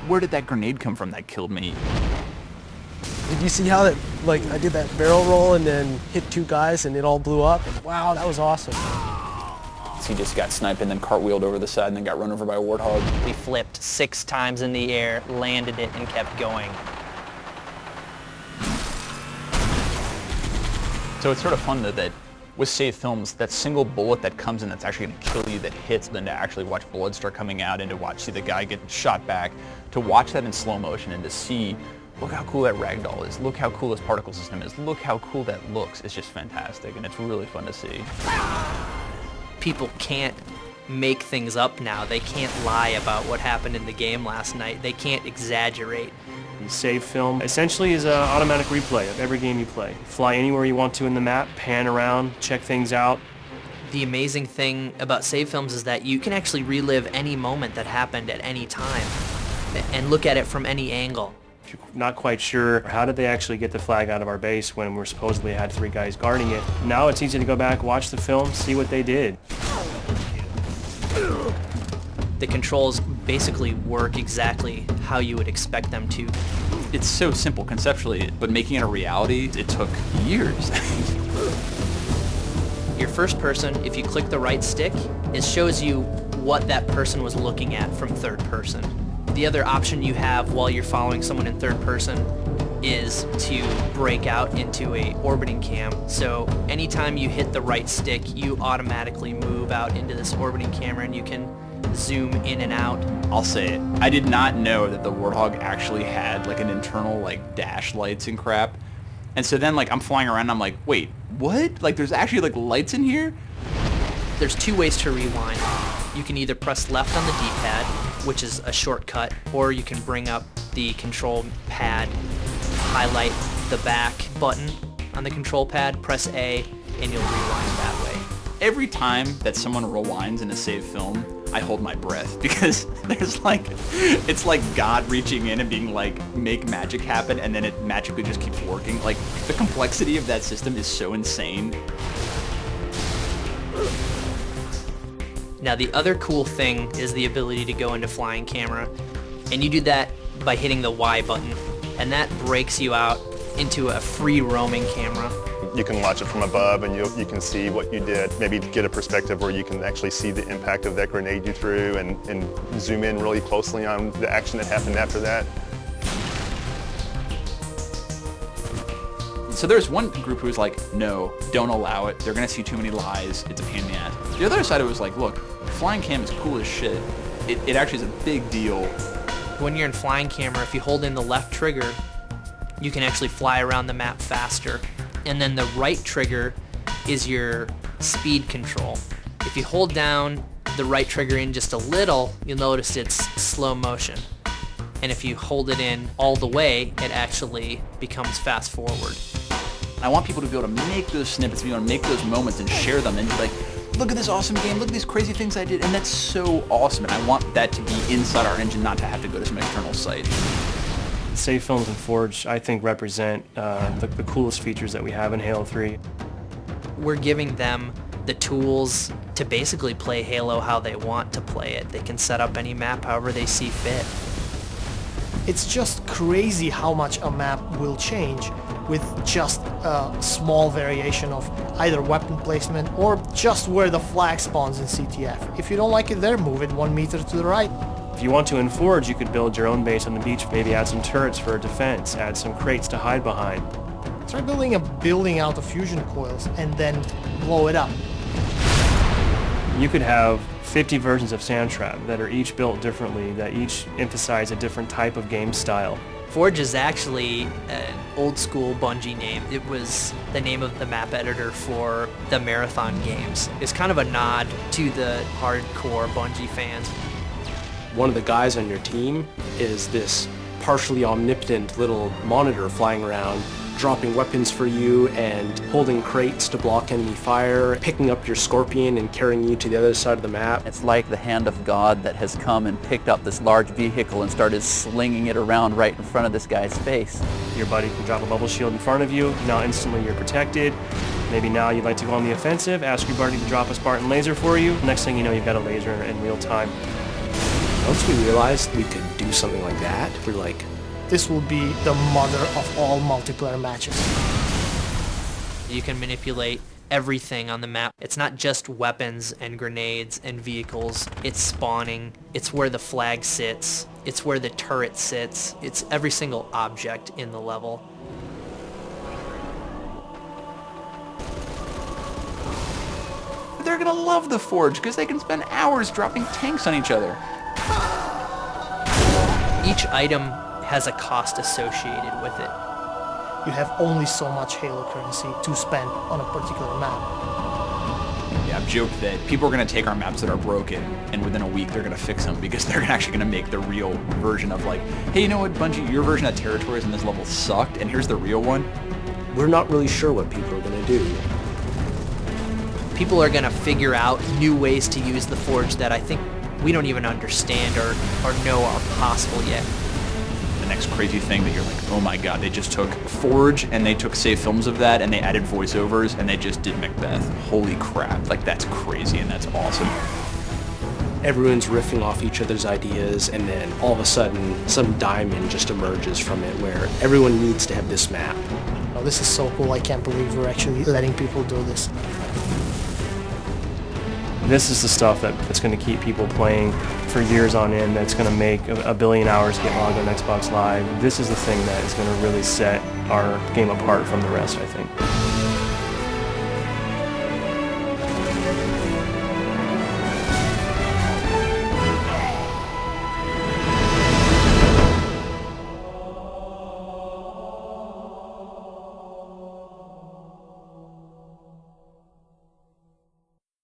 where did that grenade come from that killed me? Did you see how that, like, I did that barrel roll and then hit 2 guys and it all blew up? And wow, that was awesome. He just got sniped and then cartwheeled over the side and then got run over by a warthog. We flipped 6 times in the air, landed it, and kept going. So it's sort of fun that with save films, that single bullet that comes in that's actually going to kill you, that hits, then to actually watch blood start coming out and to see the guy get shot back, to watch that in slow motion and to see, look how cool that ragdoll is, look how cool this particle system is, look how cool that looks. It's just fantastic, and it's really fun to see. People can't make things up now. They can't lie about what happened in the game last night. They can't exaggerate. Save film essentially is an automatic replay of every game you play. Fly anywhere you want to in the map, pan around, check things out. The amazing thing about save films is that you can actually relive any moment that happened at any time and look at it from any angle. If you're not quite sure how did they actually get the flag out of our base when we're supposedly had 3 guys guarding it, now it's easy to go back, watch the film, see what they did. The controls basically work exactly how you would expect them to. It's so simple conceptually, but making it a reality, it took years. Your first person, if you click the right stick, it shows you what that person was looking at from third person. The other option you have while you're following someone in third person is to break out into a orbiting cam. So anytime you hit the right stick, you automatically move out into this orbiting camera and you can zoom in and out. I'll say it. I did not know that the Warthog actually had like an internal like dash lights and crap. And so then like I'm flying around and I'm like, wait, what? Like there's actually like lights in here? There's 2 ways to rewind. You can either press left on the D-pad, which is a shortcut, or you can bring up the control pad, highlight the back button on the control pad, press A, and you'll rewind that way. Every time that someone rewinds in a save film, I hold my breath because there's like, it's like God reaching in and being like, make magic happen, and then it magically just keeps working. Like, the complexity of that system is so insane. Now the other cool thing is the ability to go into flying camera, and you do that by hitting the Y button, and that breaks you out into a free roaming camera. You can watch it from above and you can see what you did, maybe get a perspective where you can actually see the impact of that grenade you threw and zoom in really closely on the action that happened after that. So there's one group who was like, no, don't allow it. They're going to see too many lies. It's a pain in the ass. The other side of it was like, look, flying cam is cool as shit. It actually is a big deal. When you're in flying camera, if you hold in the left trigger, you can actually fly around the map faster. And then the right trigger is your speed control. If you hold down the right trigger in just a little, you'll notice it's slow motion. And if you hold it in all the way, it actually becomes fast forward. I want people to be able to make those snippets, be able to make those moments and share them and be like, look at this awesome game, look at these crazy things I did, and that's so awesome. And I want that to be inside our engine, not to have to go to some external site. Save films and Forge, I think, represent the coolest features that we have in Halo 3. We're giving them the tools to basically play Halo how they want to play it. They can set up any map however they see fit. It's just crazy how much a map will change with just a small variation of either weapon placement or just where the flag spawns in CTF. If you don't like it there, move it 1 meter to the right. If you want to in Forge, you could build your own base on the beach, maybe add some turrets for defense, add some crates to hide behind. Try building a building out of fusion coils and then blow it up. You could have 50 versions of Sandtrap that are each built differently, that each emphasize a different type of game style. Forge is actually an old school Bungie name. It was the name of the map editor for the Marathon games. It's kind of a nod to the hardcore Bungie fans. One of the guys on your team is this partially omnipotent little monitor flying around, dropping weapons for you and holding crates to block enemy fire, picking up your Scorpion and carrying you to the other side of the map. It's like the hand of God that has come and picked up this large vehicle and started slinging it around right in front of this guy's face. Your buddy can drop a bubble shield in front of you, now instantly you're protected. Maybe now you'd like to go on the offensive, ask your buddy to drop a Spartan laser for you. Next thing you know, you've got a laser in real time. Once we realized we could do something like that, we're like, This will be the mother of all multiplayer matches. You can manipulate everything on the map. It's not just weapons and grenades and vehicles. It's spawning. It's where the flag sits. It's where the turret sits. It's every single object in the level. They're gonna love the Forge because they can spend hours dropping tanks on each other. Each item has a cost associated with it. You have only so much Halo currency to spend on a particular map. Yeah, I've joked that people are going to take our maps that are broken, and within a week they're going to fix them because they're actually going to make the real version of like, hey, you know what, Bungie, your version of territories in this level sucked, and here's the real one. we're not really sure what people are going to do. People are going to figure out new ways to use the Forge that I think we don't even understand or know are possible yet. The next crazy thing that you're like, oh my god, they just took Forge and they took save films of that and they added voiceovers and they just did Macbeth. Holy crap, like that's crazy and that's awesome. Everyone's riffing off each other's ideas, and then all of a sudden some diamond just emerges from it where everyone needs to have this map. Oh, this is so cool, I can't believe we're actually letting people do this. This is the stuff that's going to keep people playing for years on end, that's going to make a billion hours get logged on Xbox Live. This is the thing that is going to really set our game apart from the rest, I think.